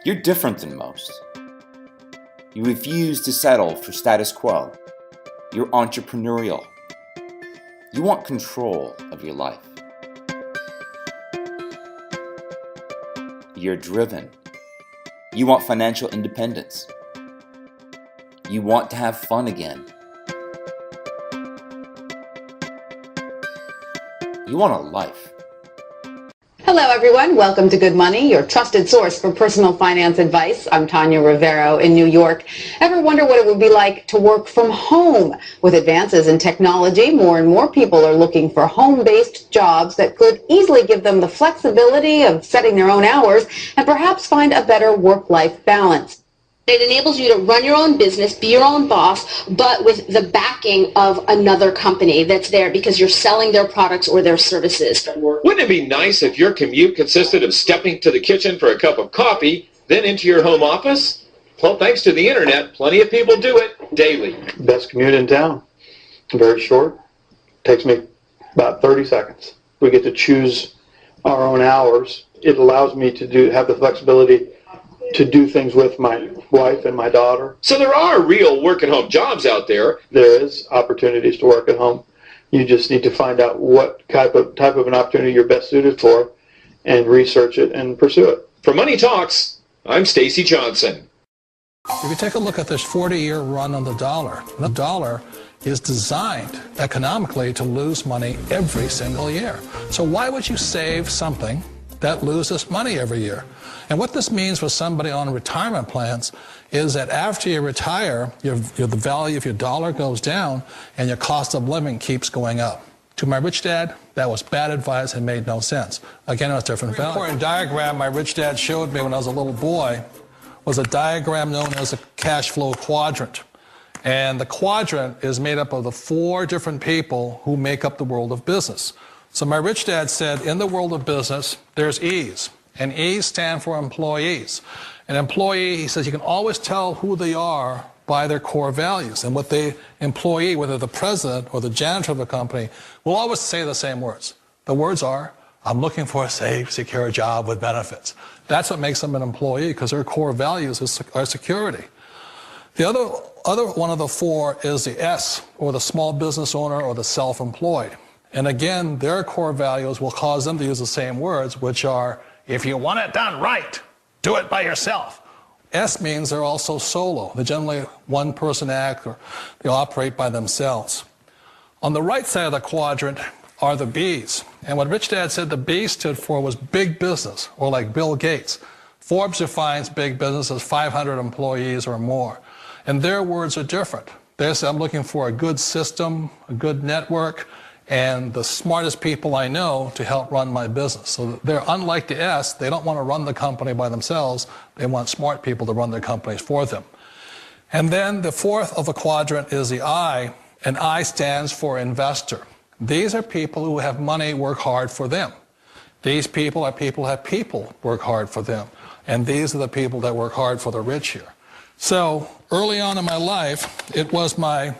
You're different than most. You refuse to settle for status quo. You're entrepreneurial. You want control of your life. You're driven. You want financial independence. You want to have fun again. You want a life. Hello, everyone. Welcome to Good Money, your trusted source for personal finance advice. I'm Tanya Rivero in New York. Ever wonder what it would be like to work from home? With advances in technology, more and more people are looking for home-based jobs that could easily give them the flexibility of setting their own hours and perhaps find a better work-life balance. It enables you to run your own business, be your own boss, but with the backing of another company that's there because you're selling their products or their services. Wouldn't it be nice if your commute consisted of stepping to the kitchen for a cup of coffee, then into your home office? Well, thanks to the internet, plenty of people do it daily. Best commute in town. Very short. Takes me about 30 seconds. We get to choose our own hours. It allows me to have the flexibility to do things with my wife and my daughter. So there are real work-at-home jobs out there. There is opportunities to work at home. You just need to find out what type of an opportunity you're best suited for and research it and pursue it. For Money Talks, I'm Stacy Johnson. If you take a look at this 40-year run on the dollar is designed economically to lose money every single year. So why would you save something that loses money every year? And what this means for somebody on retirement plans is that after you retire, the value of your dollar goes down and your cost of living keeps going up. To my rich dad, that was bad advice and made no sense. Again, it was different value. An important diagram my rich dad showed me when I was a little boy was a diagram known as a cash flow quadrant. And the quadrant is made up of the 4 different people who make up the world of business. So my rich dad said, in the world of business, there's E's. And E's stand for employees. An employee, he says, you can always tell who they are by their core values. And what the employee, whether the president or the janitor of the company, will always say the same words. The words are, I'm looking for a safe, secure job with benefits. That's what makes them an employee, because their core values are security. The other one of the 4 is the S, or the small business owner or the self-employed. And again, their core values will cause them to use the same words, which are, if you want it done right, do it by yourself. S means they're also solo. They're generally one-person act, or they operate by themselves. On the right side of the quadrant are the B's. And what Rich Dad said the B stood for was big business, or like Bill Gates. Forbes defines big business as 500 employees or more. And their words are different. They say, I'm looking for a good system, a good network, and the smartest people I know to help run my business. So they're unlike the S. They don't want to run the company by themselves. They want smart people to run their companies for them. And then the 4th of the quadrant is the I, and I stands for investor. These are people who have money work hard for them. These people are people who have people work hard for them. And these are the people that work hard for the rich here. So early on in my life, it was my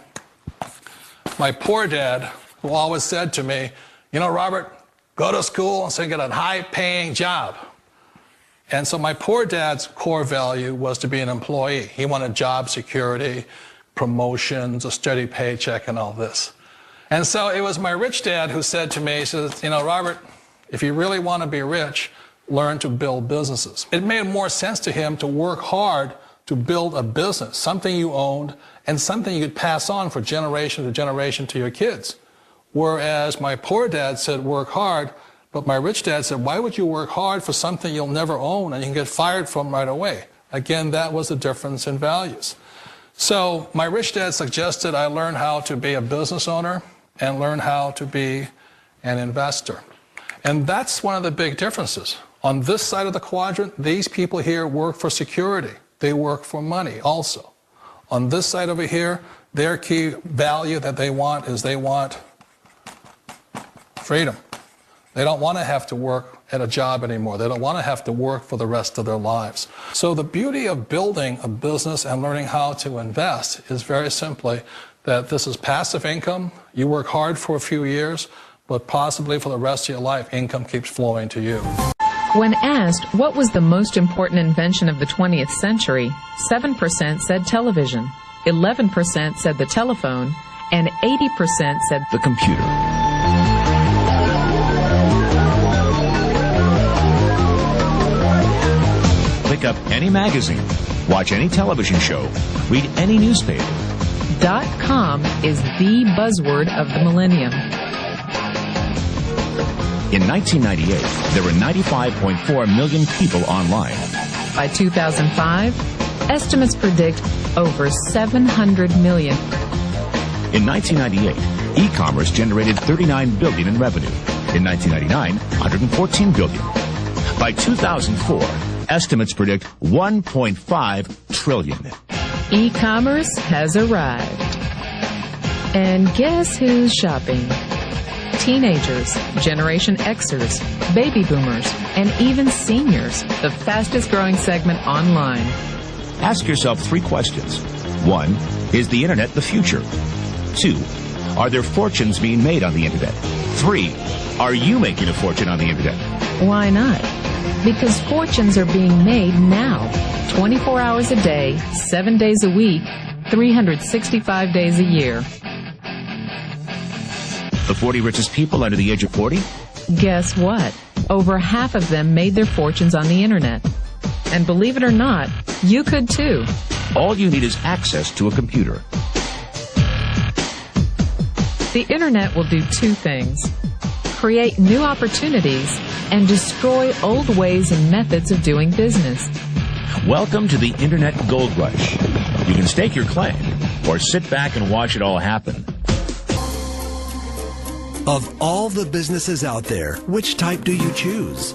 poor dad who always said to me, you know, Robert, go to school and so you get a high-paying job. And so my poor dad's core value was to be an employee. He wanted job security, promotions, a steady paycheck, and all this. And so it was my rich dad who said to me, he says, you know, Robert, if you really want to be rich, learn to build businesses. It made more sense to him to work hard to build a business, something you owned, and something you could pass on for generation to generation to your kids. Whereas my poor dad said work hard, but my rich dad said, why would you work hard for something you'll never own and you can get fired from right away? Again, that was the difference in values. So my rich dad suggested I learn how to be a business owner and learn how to be an investor. And that's one of the big differences. On this side of the quadrant, these people here work for security. They work for money also. On this side over here, their key value that they want is they want freedom. They don't want to have to work at a job anymore. They don't want to have to work for the rest of their lives. So the beauty of building a business and learning how to invest is very simply that this is passive income. You work hard for a few years, but possibly for the rest of your life, income keeps flowing to you. When asked what was the most important invention of the 20th century, 7% said television, 11% said the telephone, and 80% said the computer. Pick up any magazine, watch any television show, read any newspaper. .com is the buzzword of the millennium. In 1998, there were 95.4 million people online. By 2005, estimates predict over 700 million. In 1998, e-commerce generated $39 billion in revenue. In 1999, $114 billion. By 2004, estimates predict $1.5 trillion. E-commerce has arrived. And guess who's shopping? Teenagers, Generation Xers, baby boomers, and even seniors, the fastest growing segment online. Ask yourself 3 questions. 1, is the internet the future? 2, are there fortunes being made on the internet? 3, are you making a fortune on the internet? Why not? Because fortunes are being made now, 24 hours a day, 7 days a week, 365 days a year. The 40 richest people under the age of 40? Guess what? Over half of them made their fortunes on the internet. And believe it or not, you could too. All you need is access to a computer. The internet will do 2 things: create new opportunities and destroy old ways and methods of doing business. Welcome to the Internet Gold Rush. You can stake your claim or sit back and watch it all happen. Of all the businesses out there, which type do you choose?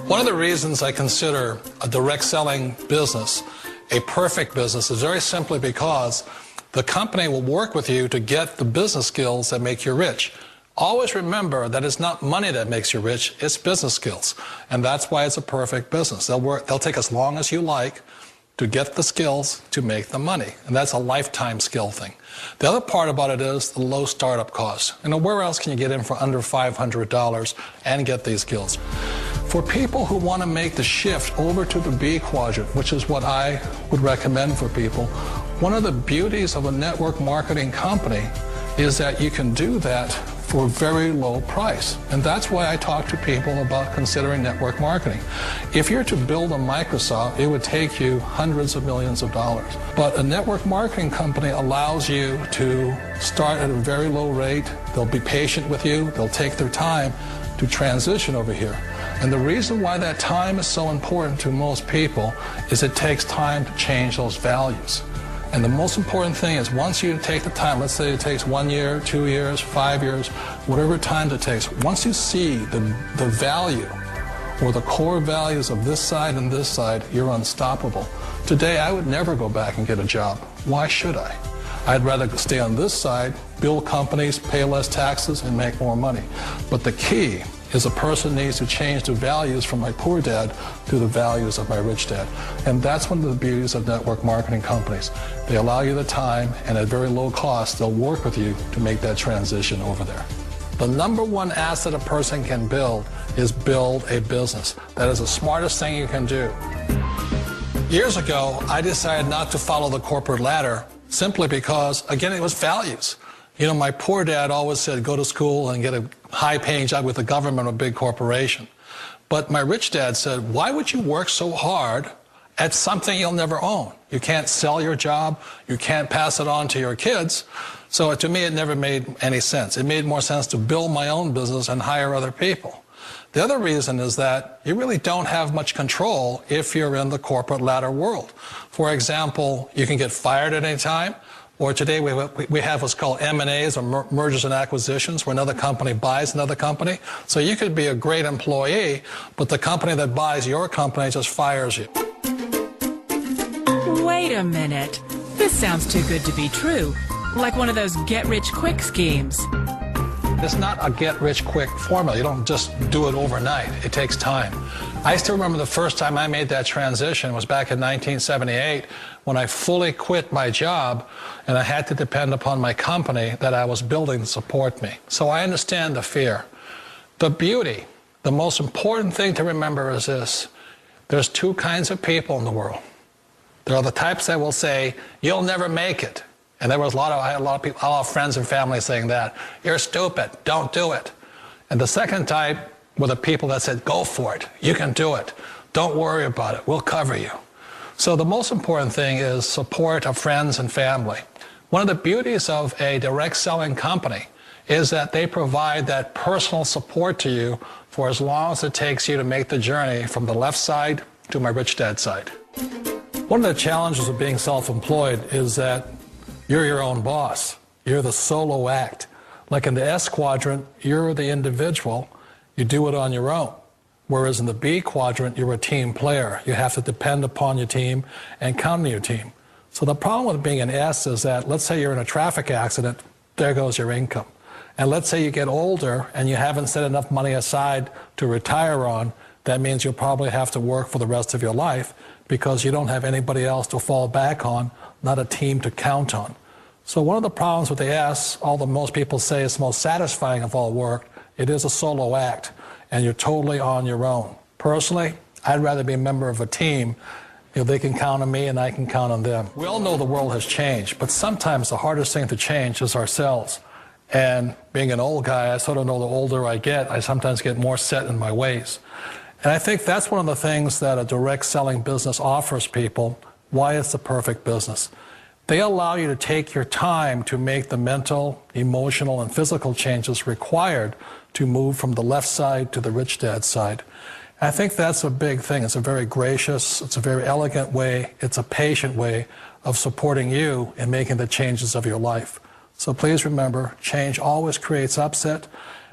One of the reasons I consider a direct selling business a perfect business is very simply because the company will work with you to get the business skills that make you rich. Always remember that it's not money that makes you rich, it's business skills. And that's why it's a perfect business. They'll take as long as you like to get the skills to make the money. And that's a lifetime skill thing. The other part about it is the low startup cost. Where else can you get in for under $500 and get these skills? For people who want to make the shift over to the B quadrant, which is what I would recommend for people, one of the beauties of a network marketing company is that you can do that for a very low price. And that's why I talk to people about considering network marketing. If you're to build a Microsoft, it would take you hundreds of millions of dollars. But a network marketing company allows you to start at a very low rate. They'll be patient with you. They'll take their time to transition over here. And the reason why that time is so important to most people is it takes time to change those values. And the most important thing is once you take the time, let's say it takes 1 year, 2 years, 5 years, whatever time it takes, once you see the value or the core values of this side and this side, you're unstoppable. Today, I would never go back and get a job. Why should I? I'd rather stay on this side, build companies, pay less taxes, and make more money. But the key is a person needs to change the values from my poor dad to the values of my rich dad. And that's one of the beauties of network marketing companies. They allow you the time, and at very low cost, they'll work with you to make that transition over there. The number one asset a person can build is build a business. That is the smartest thing you can do. Years ago, I decided not to follow the corporate ladder simply because, again, it was values. My poor dad always said, go to school and get a high-paying job with the government or a big corporation. But my rich dad said, why would you work so hard at something you'll never own? You can't sell your job. You can't pass it on to your kids. So to me, it never made any sense. It made more sense to build my own business and hire other people. The other reason is that you really don't have much control if you're in the corporate ladder world. For example, you can get fired at any time. Or today we have what's called M&As, or mergers and acquisitions, where another company buys another company. So you could be a great employee, but the company that buys your company just fires you. Wait a minute. This sounds too good to be true. Like one of those get-rich-quick schemes. It's not a get-rich-quick formula. You don't just do it overnight. It takes time. I still remember the first time I made that transition was back in 1978 when I fully quit my job and I had to depend upon my company that I was building to support me. So I understand the fear. The beauty The most important thing to remember is this. There's two kinds of people in the world. There are the types that will say, you'll never make it. And I had a lot of people, a lot of friends and family saying that. You're stupid, don't do it. And the second type were the people that said, go for it, you can do it. Don't worry about it, we'll cover you. So the most important thing is support of friends and family. One of the beauties of a direct selling company is that they provide that personal support to you for as long as it takes you to make the journey from the left side to my rich dad side. One of the challenges of being self-employed is that you're your own boss. You're the solo act. Like in the S quadrant, you're the individual. You do it on your own. Whereas in the B quadrant, you're a team player. You have to depend upon your team and count on your team. So the problem with being an S is that, let's say you're in a traffic accident, there goes your income. And let's say you get older and you haven't set enough money aside to retire on, that means you'll probably have to work for the rest of your life because you don't have anybody else to fall back on, not a team to count on. So one of the problems with the S, although most people say it's the most satisfying of all work, it is a solo act, and you're totally on your own. Personally, I'd rather be a member of a team. If they can count on me and I can count on them. We all know the world has changed, but sometimes the hardest thing to change is ourselves. And being an old guy, I sort of know the older I get, I sometimes get more set in my ways. And I think that's one of the things that a direct selling business offers people, why it's the perfect business. They allow you to take your time to make the mental, emotional, and physical changes required to move from the left side to the rich dad side. I think that's a big thing. It's a very gracious, it's a very elegant way, it's a patient way of supporting you in making the changes of your life. So please remember, change always creates upset,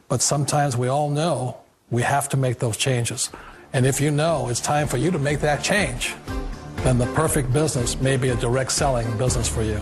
but sometimes we all know we have to make those changes. And if you know it's time for you to make that change, then the perfect business may be a direct selling business for you.